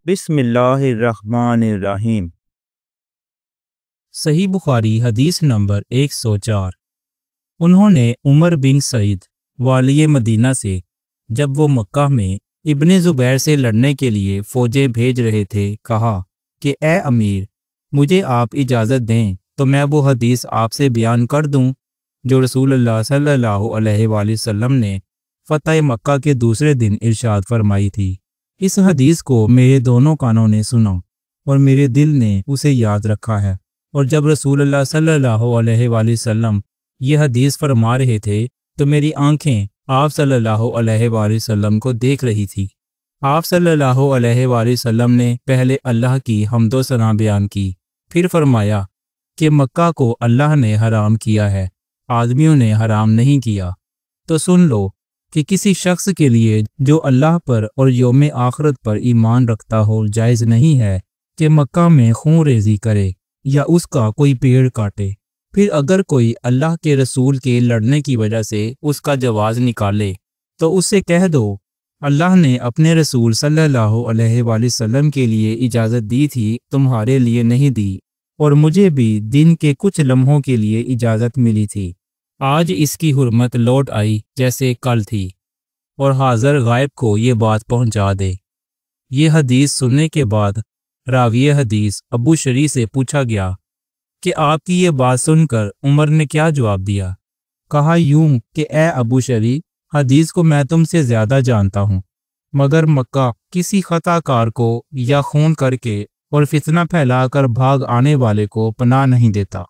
بسم اللہ الرحمن الرحیم۔ صحیح بخاری حدیث نمبر 104۔ انہوں نے عمر بن سعید والی مدینہ سے جب وہ مکہ میں ابن زبیر سے لڑنے کے لیے فوجیں بھیج رہے تھے کہا کہ اے امیر، مجھے آپ اجازت دیں تو میں وہ حدیث آپ سے بیان کر دوں جو رسول اللہ صلی اللہ علیہ وآلہ وسلم نے فتح مکہ کے دوسرے دن ارشاد فرمائی تھی۔ اس حدیث کو میرے دونوں کانوں نے سنا اور میرے دل نے اسے یاد رکھا ہے، اور جب رسول اللہ صلی اللہ علیہ وآلہ وسلم یہ حدیث فرما رہے تھے تو میری آنکھیں آپ صلی اللہ علیہ وآلہ وسلم کو دیکھ رہی تھی۔ آپ صلی اللہ علیہ وآلہ وسلم نے پہلے اللہ کی حمد و ثنا بیان کی، پھر فرمایا کہ مکہ کو اللہ نے حرام کیا ہے، آدمیوں نے حرام نہیں کیا۔ تو سن لو کہ کسی شخص کے لیے جو اللہ پر اور یوم آخرت پر ایمان رکھتا ہو جائز نہیں ہے کہ مکہ میں خون ریزی کرے یا اس کا کوئی پیڑ کاٹے۔ پھر اگر کوئی اللہ کے رسول کے لڑنے کی وجہ سے اس کا جواز نکالے تو اس سے کہہ دو اللہ نے اپنے رسول صلی اللہ علیہ وآلہ وسلم کے لیے اجازت دی تھی، تمہارے لیے نہیں دی، اور مجھے بھی دن کے کچھ لمحوں کے لیے اجازت ملی تھی۔ آج اس کی حرمت لوٹ آئی جیسے کل تھی، اور حاضر غائب کو یہ بات پہنچا دے۔ یہ حدیث سننے کے بعد راوی حدیث ابو شریح سے پوچھا گیا کہ آپ کی یہ بات سن کر عمر نے کیا جواب دیا؟ کہا یوں کہ اے ابو شریح، حدیث کو میں تم سے زیادہ جانتا ہوں، مگر مکہ کسی خطا کار کو یا خون کر کے اور فتنہ پھیلا کر بھاگ آنے والے کو پناہ نہیں دیتا۔